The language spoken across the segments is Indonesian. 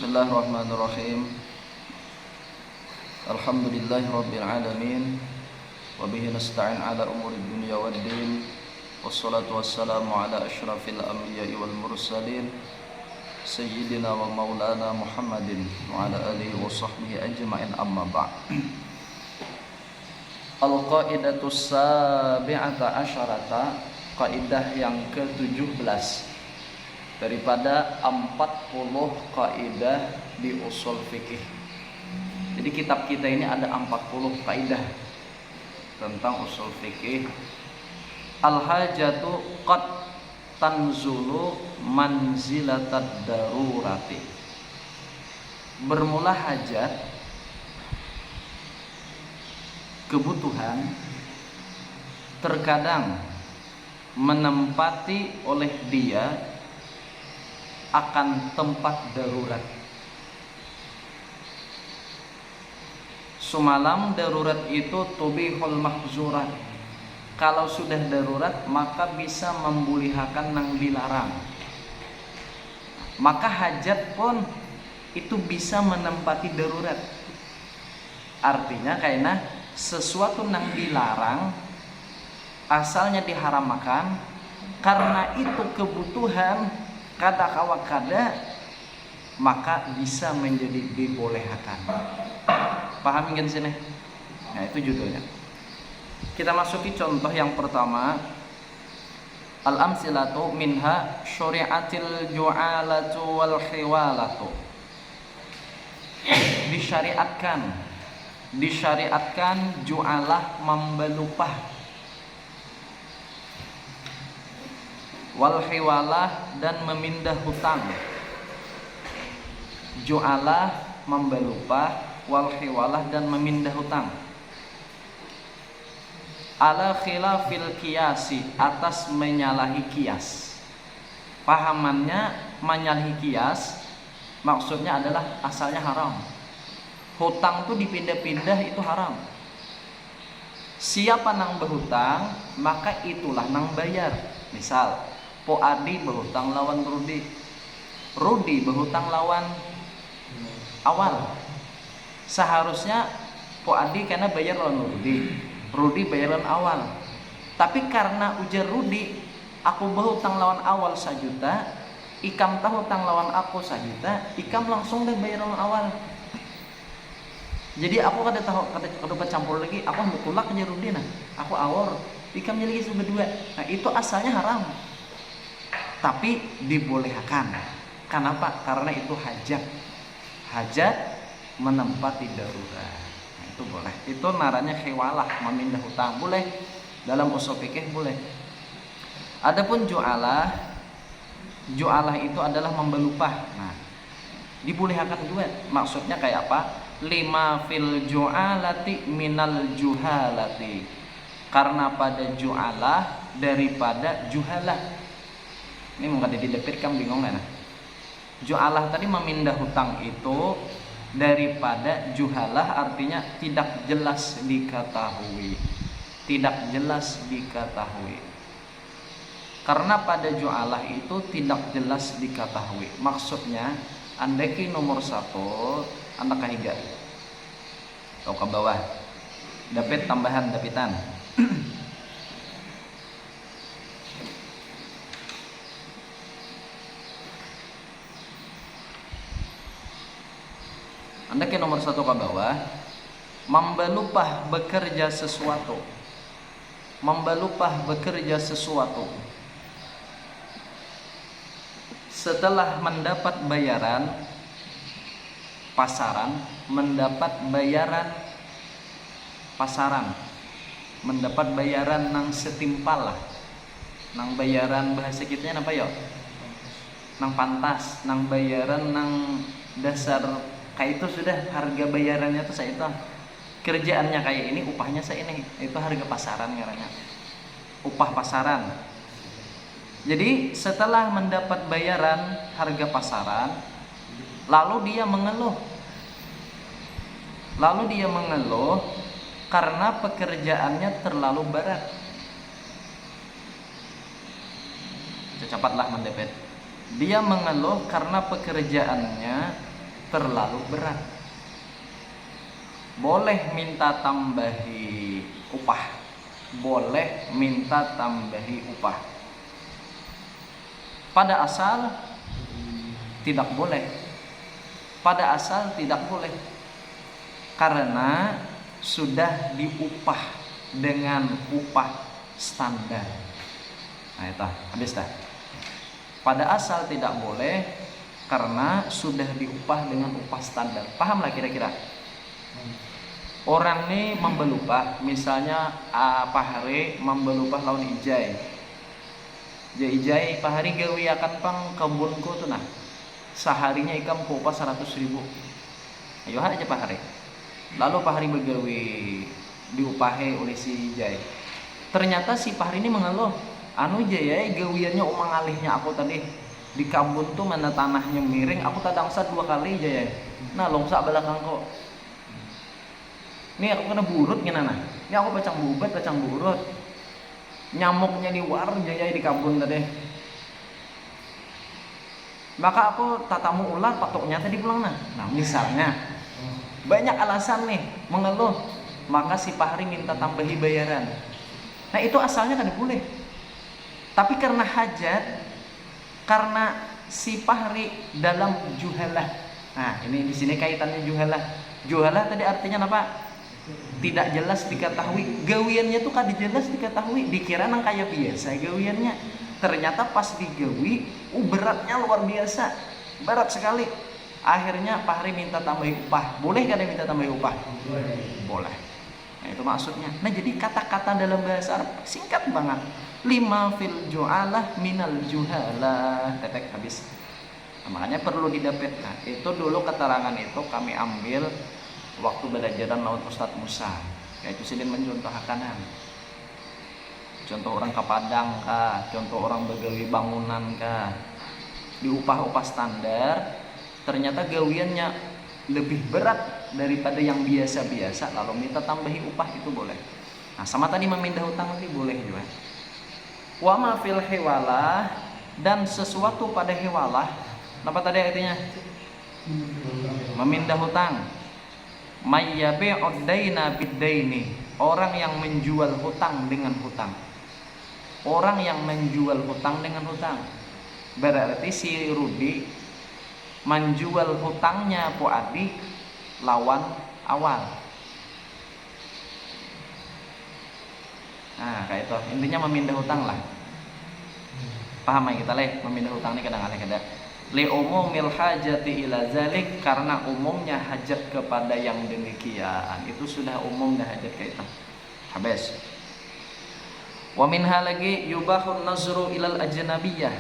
Bismillahirrahmanirrahim. Alhamdulillahirabbil alamin wa bihi nasta'in ala umuri dunya waddin. Wassalatu wassalamu ala asyrafil anbiya'i wal mursalin sayyidina wa maulana Muhammadin wa ala alihi wa sahbihi ajma'in, amma ba'd. Al-qaidatus sabi'ata asyarata, kaidah yang ke-17 daripada 40 kaidah di usul fikih. Jadi kitab kita ini ada 40 kaidah tentang usul fikih. Al-hajatu qad tanzulu manzilatad darurati. Bermula hajat, kebutuhan, terkadang menempati oleh dia akan tempat darurat. Semalam darurat itu tubihul mahzurat. Kalau sudah darurat maka bisa membulihakan nang dilarang. Maka hajat pun itu bisa menempati darurat. Artinya karena sesuatu nang dilarang asalnya diharamkan, karena itu kebutuhan kada kawa kada, maka bisa menjadi dibolehkan. Paham ingin sini? Nah, itu judulnya. Kita masuki contoh yang pertama. Al-amsilatu minha syuri'atil ju'alatu wal khiwalatu. Disyariatkan ju'alah, membelupah, wal hiwalah, dan memindah hutang. Ju'alah membelupah, wal hiwalah, dan memindah hutang. Ala khilafil qiyasi, atas menyalahi kias. Pahamannya menyalahi kias maksudnya adalah asalnya haram. Hutang tuh dipindah-pindah itu haram. Siapa nang berhutang maka itulah nang bayar. Misal Po Adi berhutang lawan Rudi, Rudi berhutang lawan Awal. Seharusnya Po Adi karena bayar lawan Rudi, Rudi bayar lawan Awal. Tapi karena ujar Rudi, aku berhutang lawan Awal 1 juta, Ikam tahu hutang lawan aku 1 juta, Ikam langsung deh bayar lawan Awal. Jadi aku kada campur lagi, aku ambil tulak aja Rudi, nah aku Awal, Ikam jadi lagi berdua. Nah itu asalnya haram, tapi dibolehkan. Kenapa? Karena itu hajat. Hajat menempati darurat. Nah, itu boleh. Itu naranya khiwalah, memindah hutang. Boleh. Dalam usul fikih boleh. Adapun ju'alah, ju'alah itu adalah membelupah. Nah, dibolehkan juga. Maksudnya kayak apa? Lima fil ju'alati minal juhalati. Karena pada ju'alah daripada juhalah. Ini mungkin didepit kan bingung kan? Ju'alah tadi memindah hutang itu daripada juhalah, artinya tidak jelas diketahui. Tidak jelas diketahui. Karena pada ju'alah itu tidak jelas diketahui. Maksudnya andai nomor 1 anda kahiga atau ke bawah dapet tambahan dapitan. Anda ke nomor 1 ke bawah, membelupah bekerja sesuatu. Membelupah bekerja sesuatu. Setelah mendapat bayaran pasaran, mendapat bayaran pasaran, mendapat bayaran nang setimpal lah. Nang bayaran bahasa kitanya apa ya? Nang pantas, nang bayaran nang dasar. Kayak itu sudah harga bayarannya tuh saya itu, kerjaannya kayak ini, upahnya saya ini, itu harga pasaran caranya, upah pasaran. Jadi setelah mendapat bayaran harga pasaran, lalu dia mengeluh karena pekerjaannya terlalu berat. Cepatlah mendepet. Dia mengeluh karena pekerjaannya terlalu berat. Boleh minta tambahi upah, boleh minta tambahi upah. Pada asal tidak boleh, pada asal tidak boleh, karena sudah diupah dengan upah standar. Nah itu habis dah. Pada asal tidak boleh karena sudah diupah dengan upah standar. Paham lah kira-kira? Orang nih membelupah, misalnya Pak Hari membelupah lawan ijai. Ijai Pak Hari gawi akan pang kebunku tuh nah. Seharinya ikam ku upah 100.000. Ayo aja Pak Hari. Lalu Pak Hari begawi diupahi oleh si ijai. Ternyata si Pak Hari ini mengeluh, anu jaya gawiannya umang alihnya aku tadi di kebun tuh mana tanahnya miring, aku tadangsa 2 kali jaya. Nah longsa belakang kok. Nih aku kena burut gimana? Ini aku pacang bubat, pacang burut. Nyamuknya di war jaya di kebun tadi. Maka aku tatamu ular patoknya tadi pulang nah. Nah misalnya banyak alasan nih mengeluh, maka si Pak Hari minta tambahi bayaran. Nah itu asalnya kan boleh. Tapi karena hajat, karena si Pak Hari dalam juhalah. Nah ini di sini kaitannya juhalah. Juhalah tadi artinya apa? Tidak jelas diketahui, gawiannya tuh kada jelas diketahui, dikira nang kayak biasa gawiannya, ternyata pas digawi beratnya luar biasa, berat sekali. Akhirnya Pak Hari minta tambahi upah. Boleh kada minta tambahi upah? Boleh. Nah itu maksudnya. Nah jadi kata-kata dalam bahasa Arab singkat banget. Lima fil ju'alah minal juhalah, tetek habis. Nah, makanya perlu didapat. Nah itu dulu keterangan itu kami ambil waktu belajaran lawan Ustadz Musa, yaitu sidin mencontohkan contoh orang ke Padang kah, contoh orang begawi bangunan kah, diupah-upah standar, ternyata gawiannya lebih berat daripada yang biasa-biasa, lalu minta tambahi upah, itu boleh. Nah sama tadi memindah hutang tadi boleh juga. Wa ma fil hiwalah, dan sesuatu pada hiwalah, apa tadi artinya? Memindah hutang. Mayyabi'ud daina bid-daini, orang yang menjual hutang dengan hutang. Orang yang menjual hutang dengan hutang. Berarti si Rudi menjual hutangnya Po Adi lawan awal. Nah, kayak itu. Intinya memindah hutang lah. Paham ya kita leh, memindah hutang ini kadang-kadang kada. Li umumil hajati ila zalik, karena umumnya hajat kepada yang demikian. Itu sudah umum dah hajat kayak itu. Habis. Wa minha lagi yubahun nazru ilal ajnabiyah.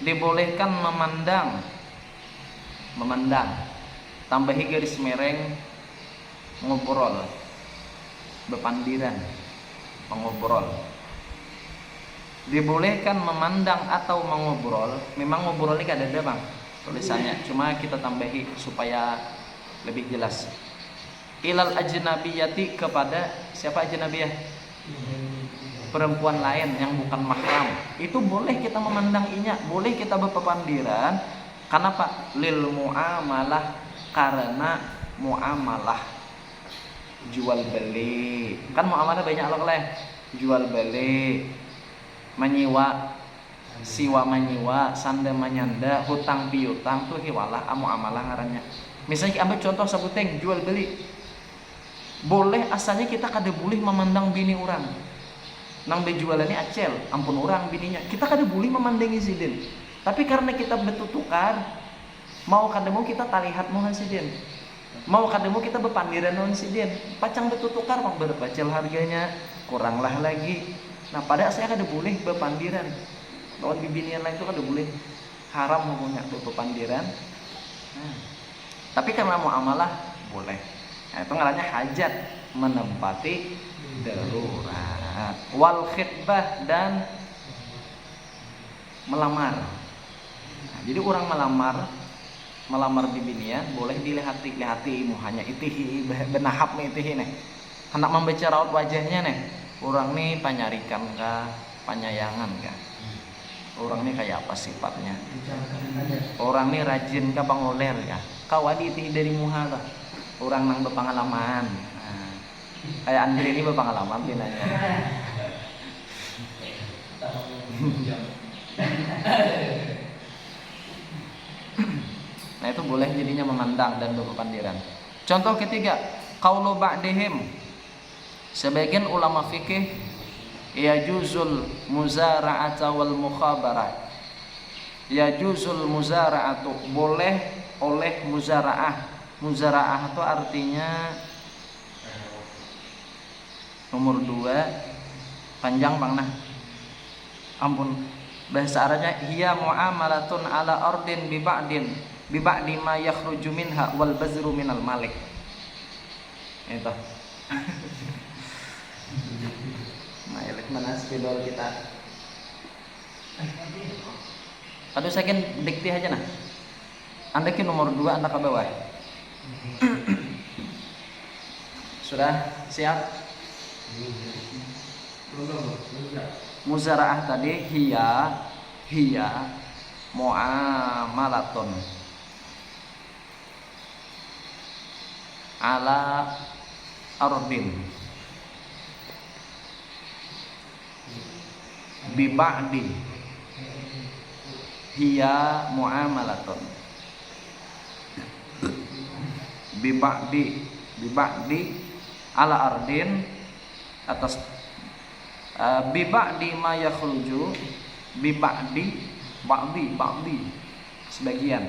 Dibolehkan memandang. Tambahi garis mereng, ngobrol, bepandiran, mengobrol. Dibolehkan memandang atau mengobrol. Memang ngobrol ini gak ada bang tulisannya, cuma kita tambahi supaya lebih jelas. Ilal ajnabiyati, kepada siapa ajnabiyah? Perempuan lain yang bukan mahram. Itu boleh kita memandang inya, boleh kita berpepandiran. Kenapa? Lil muamalah, karena muamalah jual beli. Kan muamalah banyak loh leh. Jual beli, menyewa, siwa menyewa, sanda menyanda, hutang piutang tuh hiwalah muamalah ngarannya. Misalnya ambil contoh sebuteng jual beli. Boleh asalnya kita kada boleh memandang bini orang. Nang bejualannya acel, ampun orang bininya. Kita kada boleh memandangi sidin. Tapi karena kita betutukar, mau kada mau kita talihat mohon sidin. Mau kada mau kita berpandiran mohon sidin. Pacang betutukar bang berapa cel harganya, kuranglah lagi. Nah pada saya kada boleh berpandiran. Lawan bibinian lain itu kada boleh, haram ngomongnya berpandiran. Tapi karena muamalah boleh. Nah, itu ngarannya hajat, menempati darurat. Wal khitbah, dan melamar. Nah, jadi orang melamar bibinian boleh dilihat-lihati muhanya itihi benahap nih itihi nih. Hendak membaca raut wajahnya nih. Orang nih panyarikan kah, panyayangan kah? Orang nih kayak apa sifatnya? Orang nih rajin kah, pangoler kah? kawaditi dari muha lah. Orang nang berpengalaman. Nah, kayak Andre ini berpengalaman pinanya. Nah itu boleh jadinya memandang dan berpandiran. Contoh ketiga, qaulu ba'dihim. Sebagian ulama fikih yajuzul muzara'ata wal mukhabarah. Yajuzul muzara'atu, boleh oleh muzara'ah. Muzara'ah itu artinya nomor 2 panjang bang nah. Ampun, bahasa Arabnya hiya muamalatun ala ardin bi ba'di ma yakhruju minha wal bazru minal malik. Itu. Mailik mana spidol kita. Aduh saya kan dikti aja nah. Anda ke nomor 2, Anda ke bawah. Sudah siap? Muzara'ah tadi hiya muamalatun ala ardin bi ba'di hiya muamalatun bi ba'di ala ardin atas bi ba'di ma yakhruju bi ba'di sebagian.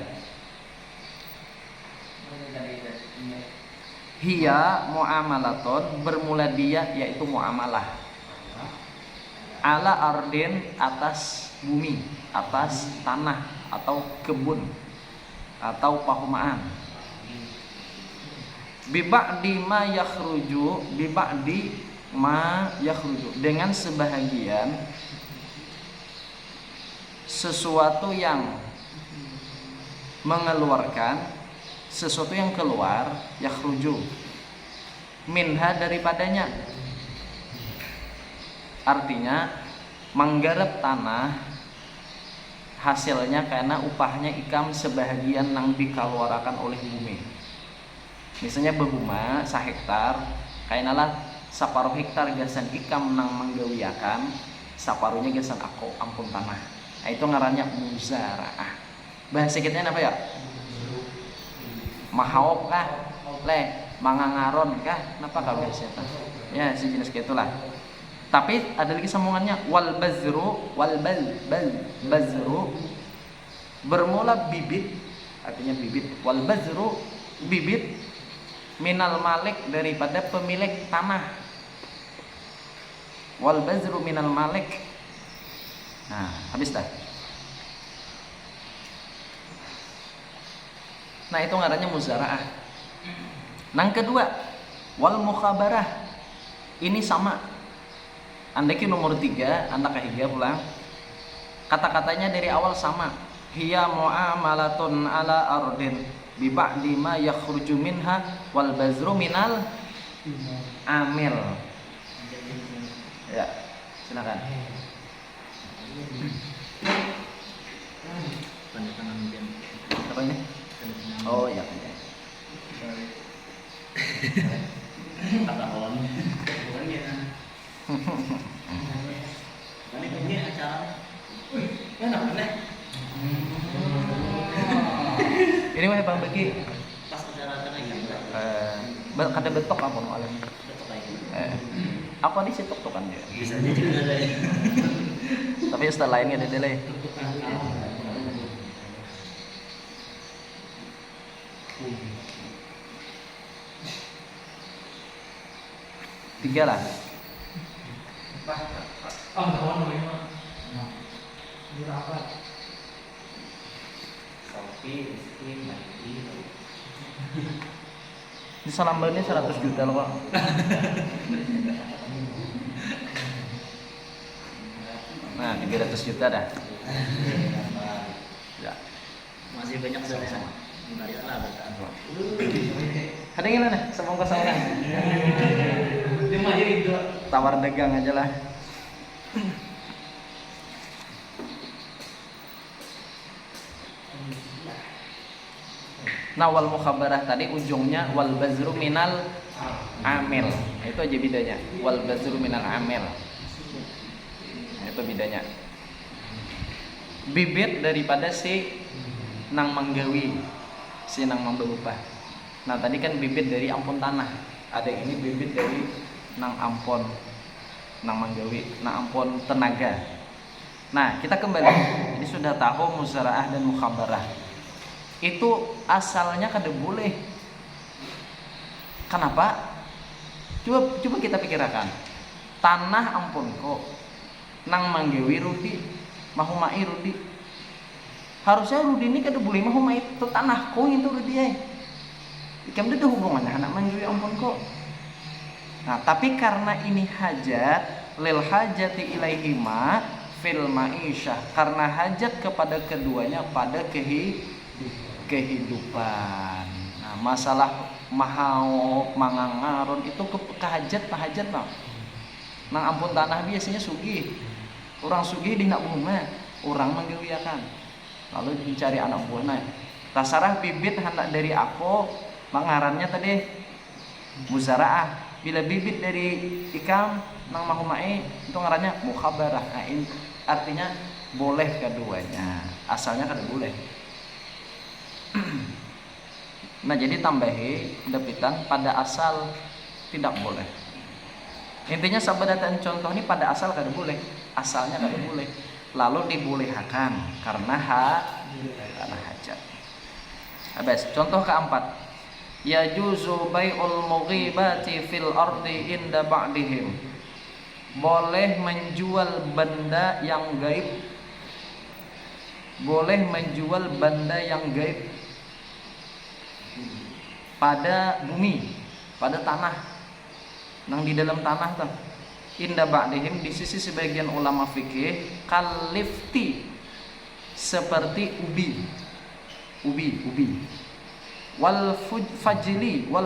Hiya muamalatun, bermula dia yaitu muamalah ala ardin, atas bumi, atas tanah atau kebun atau pahumaan. Bi ba'di ma yakhruju, bi ba'di ma yakhruju, dengan sebahagian sesuatu yang mengeluarkan, sesuatu yang keluar, yakhruju minha, daripadanya. Artinya menggarap tanah hasilnya karena upahnya ikam sebahagian nang dikeluarkan oleh bumi. Misalnya behuma 1 hektar kainalah separuh hektar gasan ikam nang menggawiakan, separuhnya gasan aku ampun tanah. Nah, itu ngarannya muzara'ah. Bahasa kitanya apa ya? Mahaop kah? Mangangaron kah? Napa kah biasanya? Ya, sejenis gitulah. Tapi ada lagi sambungannya wal bazru, bazru bermula bibit, artinya bibit. Wal bazru, bibit minal malik, daripada pemilik tanah. Wal bazru minal malik. Nah, habis dah. Nah, itu ngarannya muzara'ah. Nang kedua, wal mukhabarah. Ini sama. Andai nomor 3, Anda kehiga pulang. Kata-katanya dari awal sama. Hiya muamalatun ala ardin bi ba'di ma yakhruju minha wal bazru minal amil. Ya, silakan. Tanda tangan mungkin. Apa ini? Oh ya. Kata on. Ini acara. Ini mah Bang Bagi. Pas acara kata betok apa mau alam? Betok aja. Apa di situ tuh kan dia? Bisa aja juga ada. Tapi setelah lainnya ada delay. Tiga lah. Berapa? Sofi, Rizky, Maiki. Di Salambannya 100 juta loh Pak. Nah, 300 juta dah. Ya. Masih banyak sama-sama. Ada yang mana? Sama kosongan. Tawar dagang aja lah. Nah, wal mukhabarah tadi ujungnya wal bazru minal amil. Itu aja bedanya. Wal bazru minal amil. Itu bedanya. Bibit daripada si nang manggawi, si nang membelupah. Nah, tadi kan bibit dari ampun tanah. Ada yang ini bibit dari nang ampon, nang manggawi, nang ampon tenaga. Nah, kita kembali. Ini sudah tahu muzaraah dan mukhabarah. Itu asalnya kada boleh. Kenapa? Coba kita pikirkan. Tanah ampun kok nang manggawi rudi, mahumai rudi. Harusnya rudi ini kada boleh mahumai itu tanah ko itu rudi ai. Ikam ada hubungannya anak manggawi ampun kok. Nah, tapi karena ini hajat lil hajati ilaihima fil ma'isyah, karena hajat kepada keduanya pada kehidupan. Nah, masalah mahau mangangaron itu kehajat Bang. Nang ampun tanah biasanya sugih. Orang sugih di nak bunga, orang manggawiakan. Lalu mencari anak buahnya. Tasarah bibit hendak dari aku, mangarannya tadi muzaraah. Bila bibit dari ikam nang mahumai itu ngarannya mukhabarah. Nah, ini artinya boleh keduanya. Asalnya kada boleh. Nah, jadi tambahi depitan pada asal tidak boleh. Intinya sabadataan contoh ini pada asal kada boleh, asalnya kada boleh. Lalu dibolehkan karena hajat. Habis contoh keempat. Yajuzu bai'ul mughibati fil ardi inda ba'dihim. Boleh menjual benda yang gaib. Boleh menjual benda yang gaib pada bumi, pada tanah, nang di dalam tanah tuh. Inda ba'dihim, di sisi sebagian ulama fikih, kalifti, seperti ubi, wal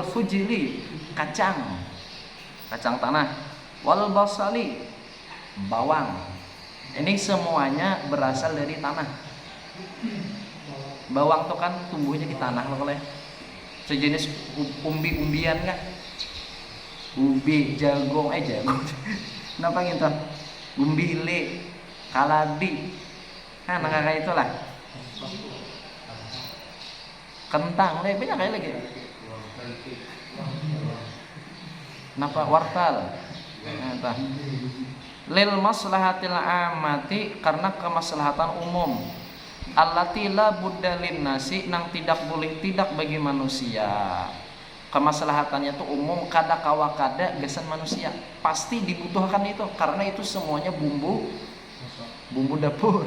fujili, kacang tanah, wal basali, bawang. Ini semuanya berasal dari tanah. Bawang tuh kan tumbuhnya di tanah loh, kalau sejenis umbi-umbian kan, ubi, jagung. Kenapa gitu? Gumbile, kaladi, nah kayak itulah. Kentang, banyak kayak lagi. Kenapa? Wortel. Nah, lil maslahatil amati, karena kemaslahatan umum. Allati la budda linnasi, nang tidak boleh tidak bagi manusia. Kemaslahatannya itu umum, kada kawa kada gesan manusia. Pasti dibutuhkan itu, karena itu semuanya bumbu dapur.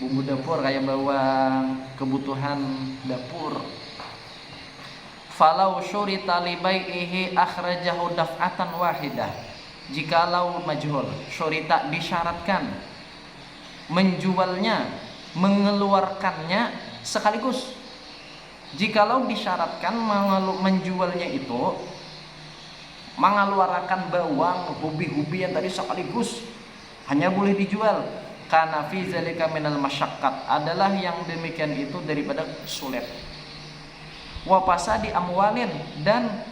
Bumbu dapur kayak bawang, kebutuhan dapur. Falau syurita li bai'ihi akhrajahu daf'atan wahidah. Jikalau majhul, syurita disyaratkan menjualnya, mengeluarkannya sekaligus. Jikalau disyaratkan menjualnya itu mengeluarkan bawang, ubi-ubian tadi sekaligus, hanya boleh dijual. Karena fi zalika minal masyaqqat, adalah yang demikian itu daripada sulit. Wa fasadi amwalin, dan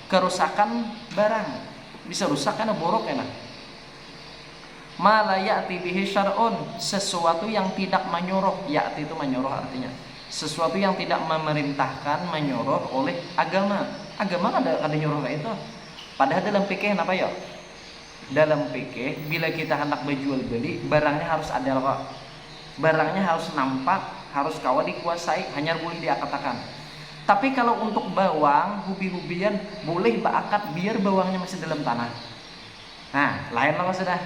kerusakan barang. Bisa rusak karena borok enak. Ma la ya'ti bihi syar'un, sesuatu yang tidak menyuruh. Ya'ti itu menyuruh artinya sesuatu yang tidak memerintahkan, menyuruh oleh agama. Agama ada nyuruh kayak itu. Padahal dalam fikih apa ya? Dalam fikih bila kita hendak berjual beli, barangnya harus ada kok. Barangnya harus nampak, harus kawa dikuasai, hanya boleh diakatakan. Tapi kalau untuk bawang, hubi-hubian boleh baakat biar bawangnya masih dalam tanah. Nah, lain lah sudah.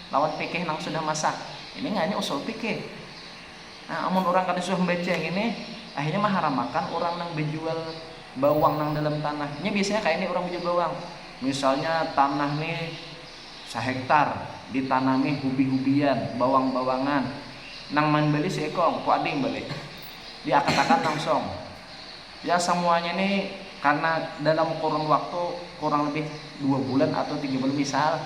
Lawan fikih nang sudah masak. Ini nggak hanya usul fikih. Nah, amun orang kada sudah membaca yang ini, akhirnya mah haram makan orang nang berjual bawang nang dalam tanah. Ini biasanya kayak ini orang berjual bawang. Misalnya tanah nih 1 hektar ditanami hubi-hubian, bawang-bawangan. Nang man beli seekong, ku ading beli. Dia katakan langsung. Ya semuanya ini karena dalam kurun waktu kurang lebih 2 bulan atau 3 bulan misal,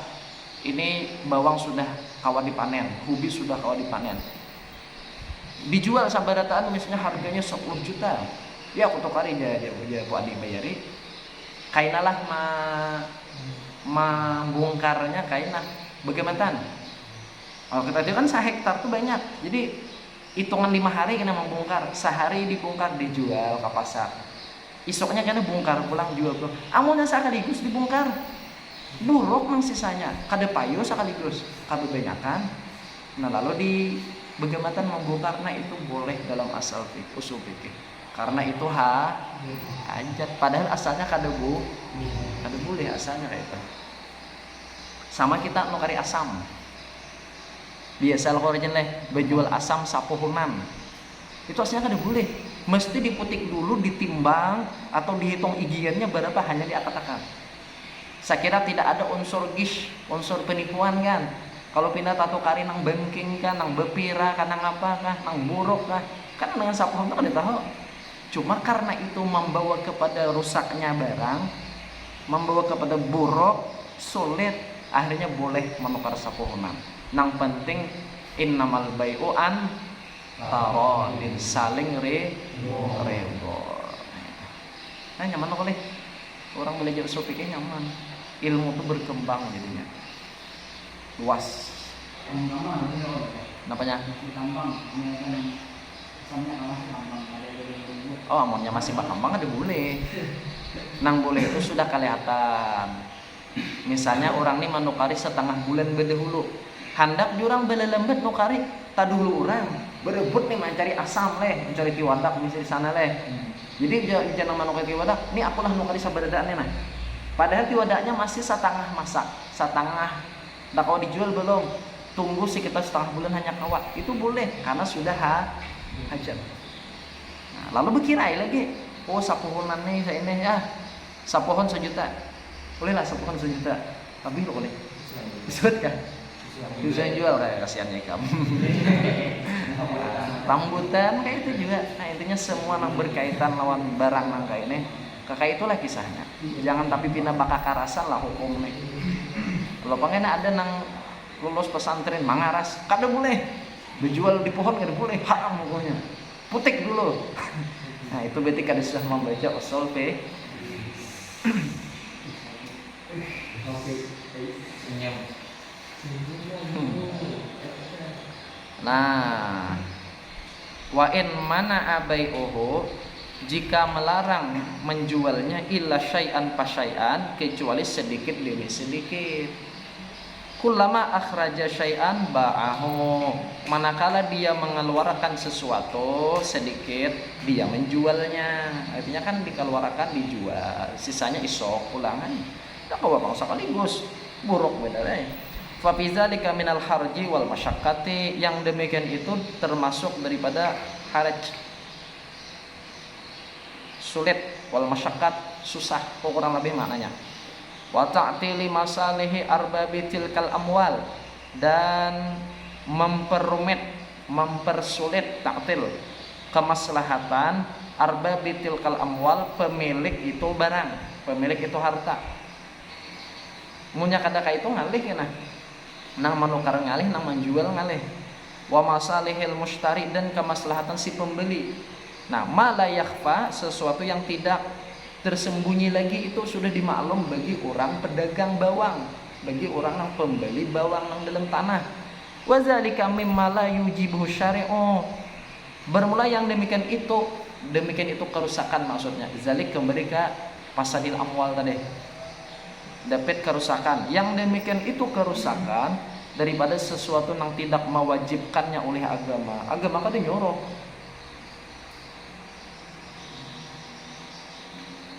ini bawang sudah kawan dipanen, hubi sudah kawan dipanen. Dijual sabarataan misalnya harganya 10 juta. ya aku tukari aja bu adi bayari kainalah membongkarnya kainah bagaimana. Kalau kita itu kan sehektar tuh banyak, jadi hitungan 5 hari kena membongkar, sehari dibongkar dijual ke pasar, isoknya kena bongkar pulang jual pulang, amunnya sekaligus dibongkar buruk mang sisanya kada payu sekaligus kada banyakan. Nah lalu di bagaimana membongkar, nah itu boleh dalam asal usul fikih karena itu hajat, padahal asalnya kada boleh asalnya kayak itu. Sama kita nukari asam biasa kalau leh berjual asam sapohonan itu asalnya kada boleh, mesti diputik dulu, ditimbang atau dihitung igiannya berapa, hanya diakat-akat. Saya kira tidak ada unsur gish, unsur penipuan kan. Kalau pindah tato kari nang bengking kan, nang bepira kan, nang apa kah, nang buruk kah, kan dengan sapohon itu kada tahu. Cuma karena itu membawa kepada rusaknya barang, membawa kepada buruk, sulit, akhirnya boleh menukar sapohonan. Nang penting innamal bai'u an taradin, saling redho. Nah nyaman kok orang belajar usul fikih nyaman, ilmu itu berkembang jadinya luas. Napanya? Oh amonnya masih bakambang ada boleh. Nang boleh itu sudah kelihatan. Misalnya orang ini menukari setengah bulan berdahulu, hendak jurang belelembet nukari tak dulu orang berebut nih mencari asam mencari tiwadak misalnya di sana Jadi jangan menukari tiwadak, ini akulah nukari sabadadaan nah. Padahal tiwadaknya masih setengah masak, setengah. Nah kalau dijual belum, tunggu sekitar setengah bulan hanya kawat, itu boleh karena sudah hajat. Nah, lalu berkirai lagi, oh sapohonan nih saya ini ya, sapohon 1 juta. Bolehlah sapohon 1 juta. Tapi lo boleh. Disebut kan? Bisa jual kayak kasihannya kamu. Rambutan kayak itu juga. Nah intinya semua yang berkaitan lawan barang nang kayak ini, kakak itulah kisahnya. Jangan tapi pindah bakal karasan lah hukum nih. Kalau pengen ada nang lulus pesantren mangaras, kada boleh. Dijual di pohon kada boleh, haram pokoknya. Putik dulu. Nah itu berarti kada sudah membaca usul fikih. Nah, wa in mana abai'uhu, jika melarang menjualnya illa syai'an pasyai'an, kecuali sedikit demi sedikit. Kullama akhraja syai'an ba'ahu, manakala dia mengeluarkan sesuatu sedikit, dia menjualnya. Artinya kan dikeluarkan dijual, sisanya isok pulangan. Tak kau bang sekaligus buruk beda deh. Fa fi dzalika minal harji wal masyaqqati, yang demikian itu termasuk daripada haraj, sulit, wal masyaqqat, susah, kurang lebih maknanya. Wa ta'tili masalihi arbabi tilkal amwal, dan memperumit, mempersulit, ta'til, kemaslahatan arbabi tilkal amwal, pemilik itu barang, pemilik itu harta. Munya kadaka itu ngalih kena, nang menukar ngalih, nang menjual ngalih. Wa masalihil mushtari, dan kemaslahatan si pembeli. Nah, ma la yakhfa, sesuatu yang tidak tersembunyi lagi, itu sudah dimaklum bagi orang pedagang bawang, bagi orang yang pembeli bawang yang dalam tanah. Wa zalika mimma la yujibu syari'u, bermula yang demikian itu kerusakan, maksudnya zalik kembali ke pasadil amwal tadi, dapat kerusakan. Yang demikian itu kerusakan daripada sesuatu yang tidak mewajibkannya oleh agama. Agama kan nyuruh.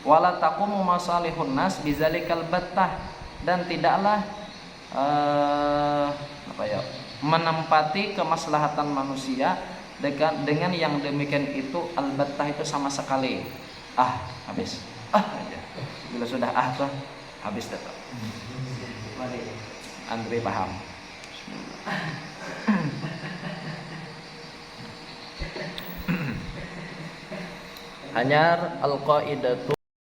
Wala taqumu masalihun nas bizalikal battah, dan tidaklah menempati kemaslahatan manusia dengan yang demikian itu al-battah, itu sama sekali. Habis. Aja. Bila sudah tuh habis tetap. Andre paham. Hanyar al-qaidatu